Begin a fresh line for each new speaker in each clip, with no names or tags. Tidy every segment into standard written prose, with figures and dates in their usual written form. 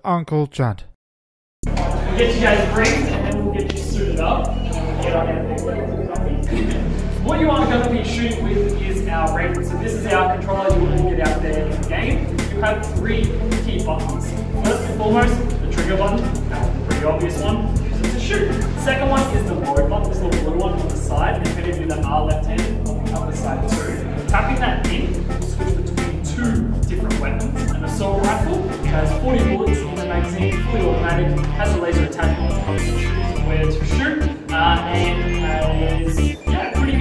Uncle Chunt.
We'll get you guys briefed and then we'll get you suited up and then we'll get on our big weapons. What you are going to be shooting with is our rifle. So this is our controller you will get out there in the game. You have three key buttons. First and foremost, the trigger button, that's the pretty obvious one, use it to shoot. The second one is the load button, this little blue one on the side, and if any of you that are left-handed, on the other side too. Tapping that in will switch between two different weapons. An assault rifle, which has 40 bullets in the magazine, fully automatic, has a laser attachment that comes to choose where to shoot, and is pretty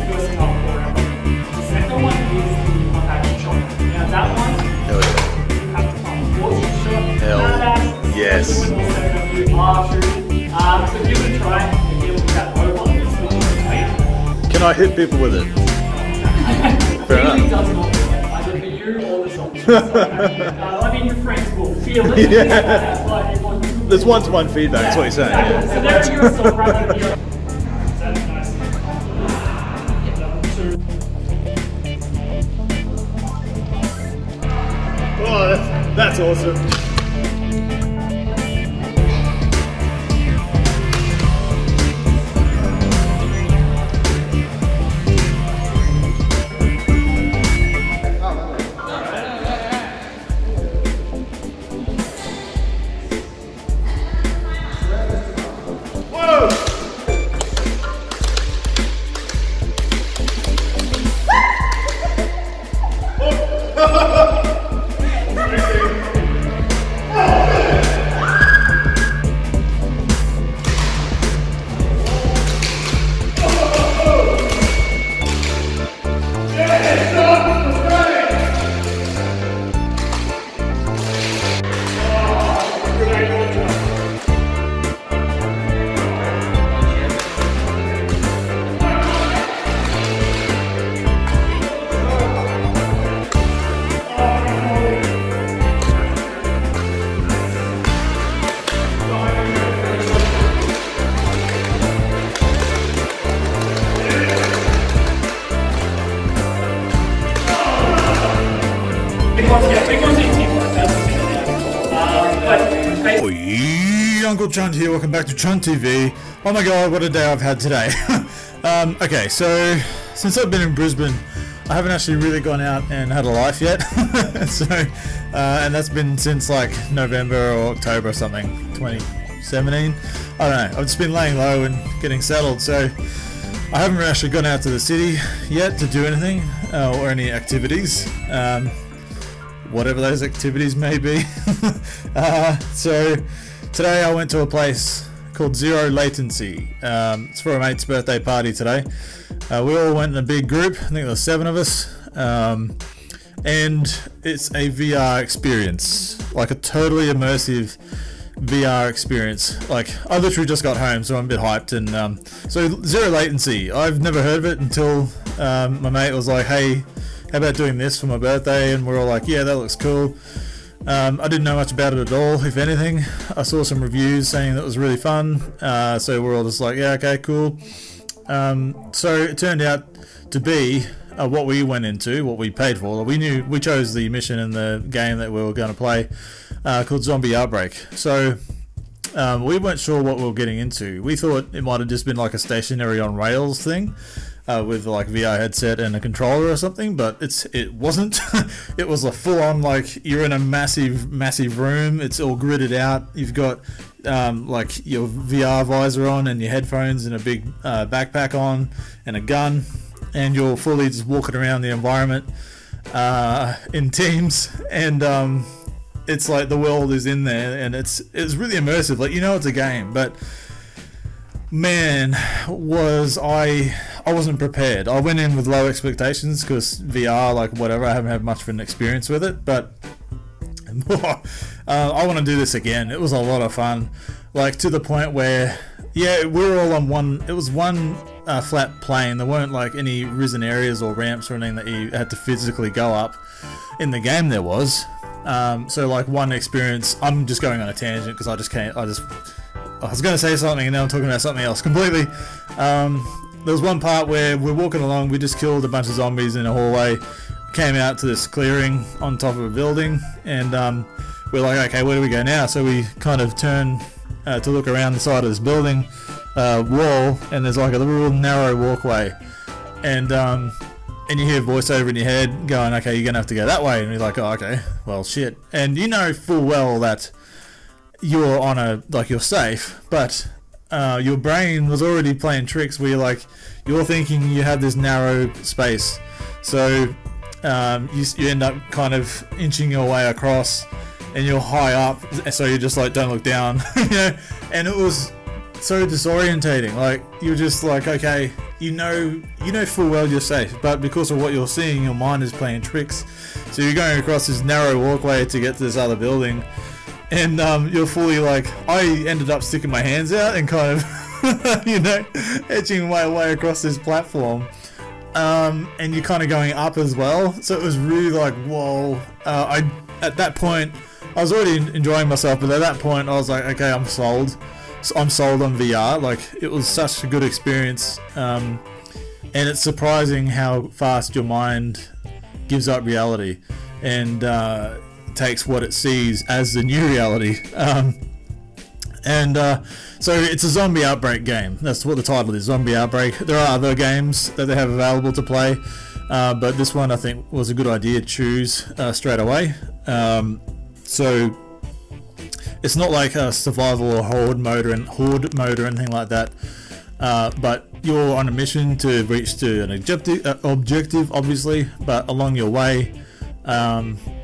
versatile for our weapon. The second one is the Muahaha shot. Now that one, you have to find a fortune shot.
Yes.
So give it a try and get with that low one.
Can I hit people with it? Fair
really
enough.
does not work, either for you or the zombies. I mean, your friends will feel it.
Yeah. There's one-to-one feedback, that's what you're saying.
Yeah. So there you go, so right over here. That's nice.
Oh, that's awesome. Uncle Chunt here, welcome back to Chunt TV. Oh my god, what a day I've had today. Okay, so since I've been in Brisbane, I haven't actually really gone out and had a life yet. And that's been since like November or October or something, 2017. I don't know, I've just been laying low and getting settled, so I haven't actually gone out to the city yet to do anything or any activities. Whatever those activities may be. So today I went to a place called Zero Latency. It's for a mate's birthday party today. We all went in a big group, I think there were 7 of us, and it's a VR experience, like a totally immersive VR experience. Like, I literally just got home, so I'm a bit hyped. And so Zero Latency, I've never heard of it until my mate was like, hey, how about doing this for my birthday? And we're all like, yeah, that looks cool. I didn't know much about it at all, if anything. I saw some reviews saying that it was really fun, so we're all just like, yeah, okay, cool. So it turned out to be what we went into, what we paid for. We chose the mission in the game that we were going to play, called Zombie Outbreak. So we weren't sure what we were getting into. We thought it might have just been like a stationary on rails thing, with like VR headset and a controller or something, but it wasn't. It was a full-on, like, you're in a massive room. It's all gridded out. You've got like your VR visor on and your headphones and a big backpack on and a gun, and you're fully just walking around the environment in teams, and it's like the world is in there, and it's really immersive. Like, you know, it's a game, but man, I wasn't prepared. I went in with low expectations because VR, like, whatever, I haven't had much of an experience with it, but I want to do this again. It was a lot of fun, like, to the point where, yeah, we were all on one flat plane. There weren't like any risen areas or ramps or anything that you had to physically go up. In the game there was, so like one experience, I'm just going on a tangent because I was going to say something and now I'm talking about something else completely. There was one part where we're walking along, we just killed a bunch of zombies in a hallway, came out to this clearing on top of a building, and we're like, okay, where do we go now? So we kind of turn to look around the side of this building wall, and there's like a real narrow walkway, and you hear a voiceover in your head going, okay, you're gonna have to go that way, and you're like, oh, okay, well, shit. And you know full well that you're on you're safe, but your brain was already playing tricks where you're thinking you have this narrow space, so you end up kind of inching your way across, and you're high up, so you just like don't look down, you know. And it was so disorientating. Like, you're just like, okay, you know full well you're safe, but because of what you're seeing, your mind is playing tricks. So you're going across this narrow walkway to get to this other building, and you're fully like, I ended up sticking my hands out and kind of you know, edging my way across this platform, and you're kind of going up as well. So it was really like, whoa. At that point I was already enjoying myself, but at that point I was like, okay, I'm sold. I'm sold on VR. Like, it was such a good experience, and it's surprising how fast your mind gives up reality and takes what it sees as the new reality. So it's a zombie outbreak game. That's what the title is, Zombie Outbreak. There are other games that they have available to play, but this one I think was a good idea to choose straight away. So it's not like a survival or horde mode or anything like that, but you're on a mission to reach to an objective, obviously, but along your way,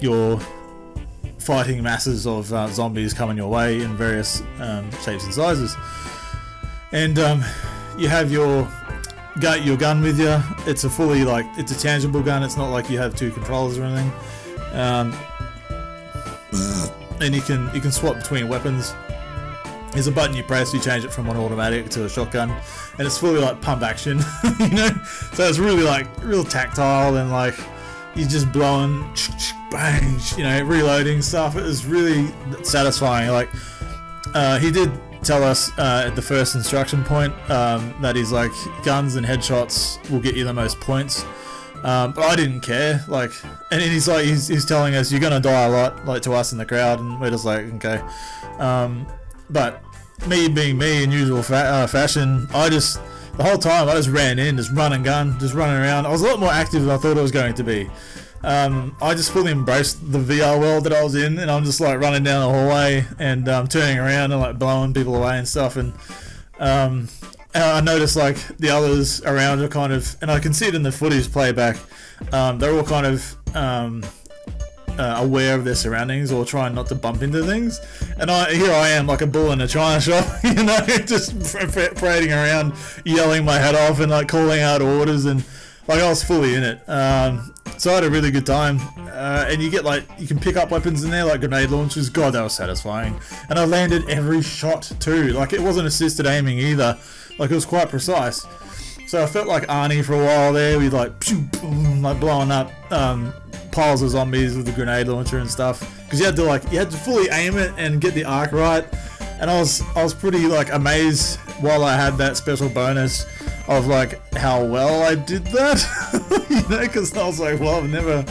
you're fighting masses of zombies coming your way in various shapes and sizes, and you have your gun with you. It's a fully, like, it's a tangible gun. It's not like you have two controllers or anything. And you can swap between weapons. There's a button you press, you change it from an automatic to a shotgun, and it's fully like pump action, you know. So it's really like real tactile, and like you're just blowing, bang, you know, reloading stuff. It was really satisfying. Like, he did tell us at the first instruction point that he's like, guns and headshots will get you the most points. But I didn't care, like, and he's like, he's telling us you're gonna die a lot, like, to us in the crowd, and we're just like, okay. But me being me in usual fashion, the whole time I just ran in, just run and gun, just running around. I was a lot more active than I thought I was going to be. I just fully embraced the VR world that I was in, and I'm just like running down the hallway and turning around and like blowing people away and stuff, and I noticed like the others around are kind of, and I can see it in the footage playback, they're all kind of aware of their surroundings or trying not to bump into things, and here I am like a bull in a china shop, you know, just parading around, yelling my head off and like calling out orders, and like I was fully in it. So I had a really good time, and you can pick up weapons in there like grenade launchers. God, that was satisfying, and I landed every shot too. Like, it wasn't assisted aiming either. Like, it was quite precise. So I felt like Arnie for a while there. We'd like, pew, boom, like blowing up piles of zombies with the grenade launcher and stuff. Because you had to fully aim it and get the arc right. And I was pretty like amazed while I had that special bonus of like how well I did that. You know, because I was like, well, I've never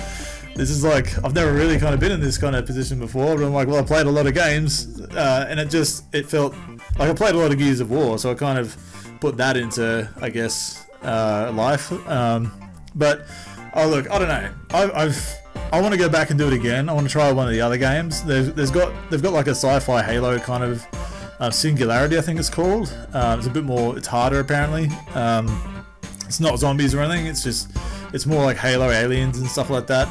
really kind of been in this kind of position before. But I'm like, well, I played a lot of games, and it felt like I played a lot of Gears of War, so I kind of put that into, I guess, life. But oh, look, I don't know. I want to go back and do it again. I want to try one of the other games. They've got like a sci-fi Halo kind of Singularity, I think it's called. It's a bit more. It's harder apparently. It's not zombies or anything. It's more like Halo aliens and stuff like that,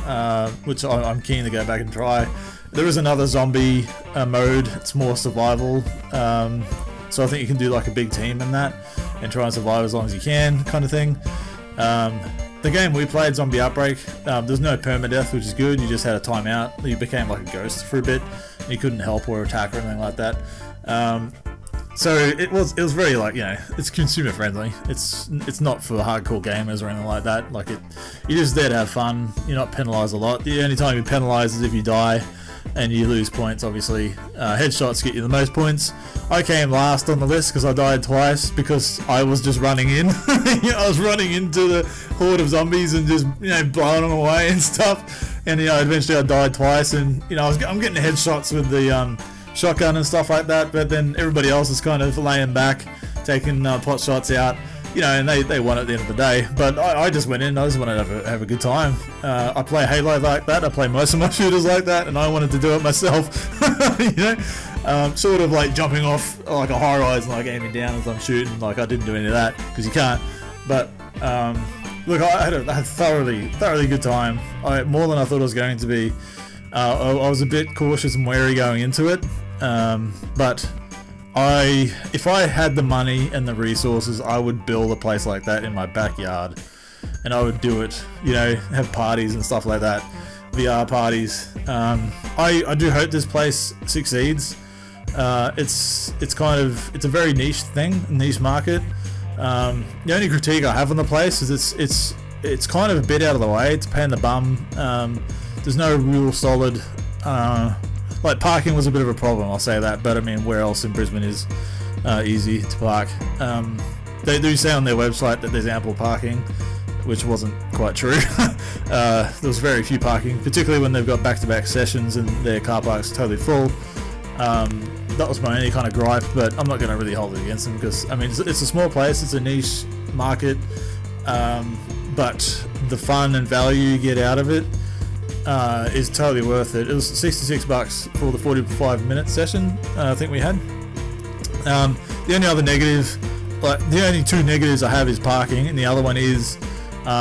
which I'm keen to go back and try. There is another zombie mode. It's more survival. So I think you can do like a big team in that and try and survive as long as you can, kind of thing. The game we played, Zombie Outbreak, there's no permadeath, which is good. You just had a timeout. You became like a ghost for a bit. You couldn't help or attack or anything like that. So it was very, like, you know, it's consumer friendly. It's not for hardcore gamers or anything like that. Like, you're just there to have fun. You're not penalised a lot. The only time you're penalised is if you die. and you lose points obviously. Headshots get you the most points. I came last on the list because I died twice because I was just running in. I was running into the horde of zombies and just, you know, blowing them away and stuff. And, you know, eventually I died twice, and, you know, I'm getting headshots with the shotgun and stuff like that, but then everybody else is kind of laying back, taking pot shots out. You know, and they won at the end of the day. But I just went in. I just wanted to have a good time. I play Halo like that. I play most of my shooters like that, and I wanted to do it myself. You know, sort of like jumping off like a high rise and like aiming down as I'm shooting. Like I didn't do any of that because you can't. But look, I had a thoroughly good time. More than I thought it was going to be. I was a bit cautious and wary going into it, but if I had the money and the resources, I would build a place like that in my backyard, and I would do it, you know, have parties and stuff like that, VR parties. I do hope this place succeeds. It's a very niche thing, niche market. The only critique I have on the place is it's kind of a bit out of the way. It's a pain in the bum. There's no real solid. Like parking was a bit of a problem, I'll say that, but I mean, where else in Brisbane is easy to park? They do say on their website that there's ample parking, which wasn't quite true. There was very few parking, particularly when they've got back-to-back sessions and their car park's totally full. That was my only kind of gripe, but I'm not going to really hold it against them because, I mean, it's a small place, it's a niche market, but the fun and value you get out of it is totally worth it. It was $66 for the 45-minute session I think we had. The only other negative, like the only two negatives I have is parking, and the other one is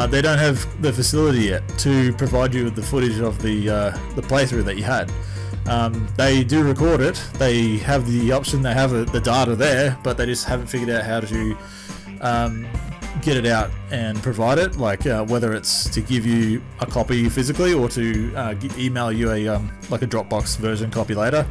they don't have the facility yet to provide you with the footage of the playthrough that you had. They do record it, they have the option, they have the data there, but they just haven't figured out how to get it out and provide it, like whether it's to give you a copy physically or to email you like a Dropbox version copy later.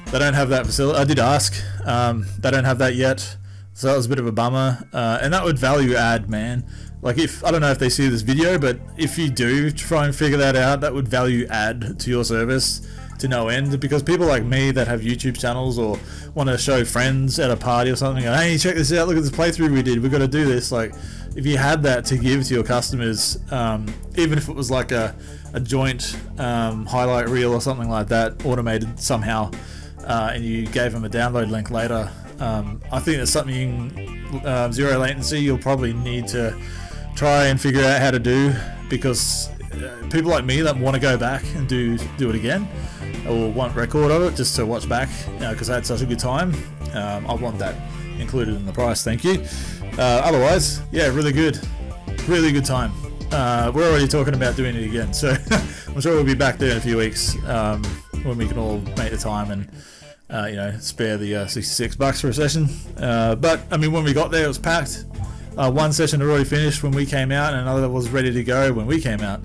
They don't have that facility. I did ask, they don't have that yet, so that was a bit of a bummer, and that would value add, man. Like, if I don't know if they see this video, but if you do try and figure that out, that would value add to your service to no end, because people like me that have YouTube channels or want to show friends at a party or something, go, hey, check this out, look at this playthrough we did, we've got to do this. Like, if you had that to give to your customers, even if it was like a joint highlight reel or something like that, automated somehow, and you gave them a download link later, I think that's something zero latency you'll probably need to try and figure out how to do, because people like me that want to go back and do it again, or want record of it just to watch back, because I had such a good time, I want that included in the price, thank you. Otherwise, yeah, really good time. We're already talking about doing it again, so I'm sure we'll be back there in a few weeks when we can all make the time and you know, spare the $66 for a session. But I mean, when we got there, it was packed. One session had already finished when we came out, and another was ready to go when we came out.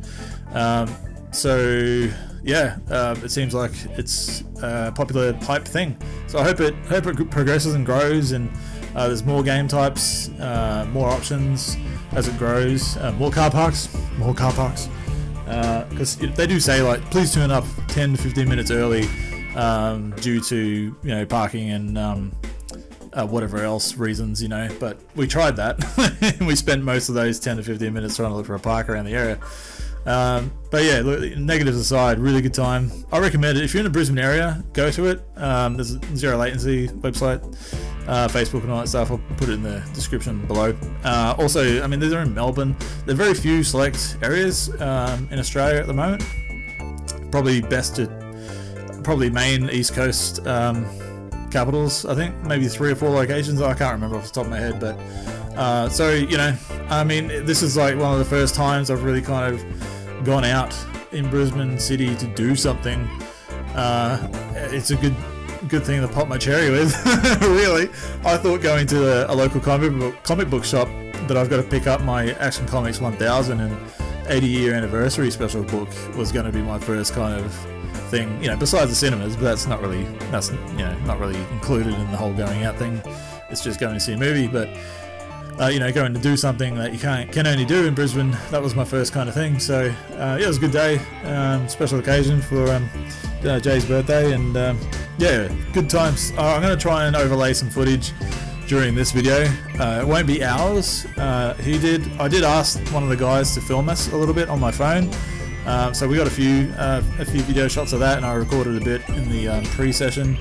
So yeah, it seems like it's a popular hype thing. So I hope it progresses and grows, and there's more game types, more options as it grows, more car parks, because they do say, like, please turn up 10 to 15 minutes early due to, you know, parking and whatever else reasons, you know. But we tried that. We spent most of those 10 to 15 minutes trying to look for a park around the area. But yeah, look, negatives aside, really good time. I recommend it. If you're in the Brisbane area, go to it. There's a Zero Latency website, Facebook and all that stuff. I'll put it in the description below. Also, I mean, they're in Melbourne. There are very few select areas in Australia at the moment. Probably best to main East Coast capitals, I think. Maybe 3 or 4 locations. I can't remember off the top of my head, but so, you know, I mean, this is like one of the first times I've really kind of gone out in Brisbane City to do something. It's a good thing to pop my cherry with. Really, I thought going to a local comic book shop that I've got to pick up my Action Comics 1000 and 80-year anniversary special book was going to be my first kind of thing, you know, besides the cinemas, but that's not really included in the whole going out thing. It's just going to see a movie, but you know, going to do something that you can only do in Brisbane, that was my first kind of thing. So yeah, it was a good day, special occasion for Jay's birthday, and yeah, good times. I'm going to try and overlay some footage during this video. It won't be ours. I did ask one of the guys to film us a little bit on my phone, so we got a few video shots of that, and I recorded a bit in the pre-session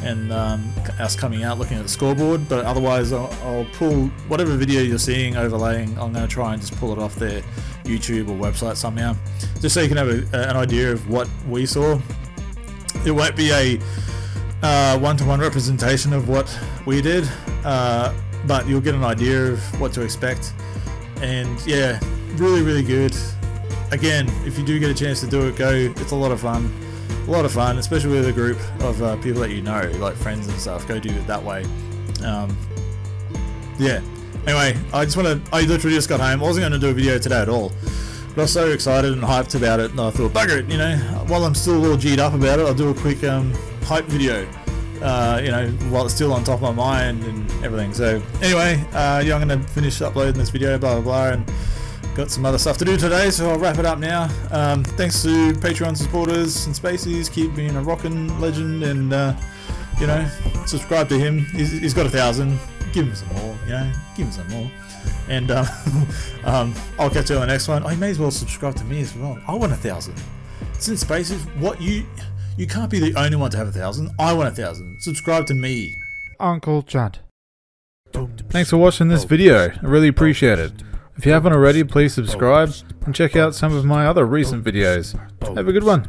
and us coming out looking at the scoreboard. But otherwise I'll pull whatever video you're seeing overlaying. I'm going to try and just pull it off their YouTube or website somehow, just so you can have an idea of what we saw. It won't be a one-to-one representation of what we did, but you'll get an idea of what to expect. And yeah, really good. Again, if you do get a chance to do it, go. It's a lot of fun. Especially with a group of people that you know, like friends and stuff. Go do it that way. Yeah. Anyway, I literally just got home. I wasn't going to do a video today at all, but I was so excited and hyped about it, and I thought, bugger it, you know, while I'm still a little G'd up about it, I'll do a quick hype video, you know, while it's still on top of my mind and everything. So anyway, yeah, I'm going to finish uploading this video, blah blah blah, and got some other stuff to do today, so I'll wrap it up now. Thanks to Patreon supporters and Spaceys, keep being a rockin' legend, and you know, subscribe to him. He's got 1,000. Give him some more, you know, give him some more. And I'll catch you on the next one. Oh, you may as well subscribe to me as well. I want 1,000. Since Spaceys, what you can't be the only one to have 1,000. I want 1,000. Subscribe to me.
Uncle Chunt. Thanks for watching this video. I really appreciate it. If you haven't already, please subscribe and check out some of my other recent videos. Have a good one.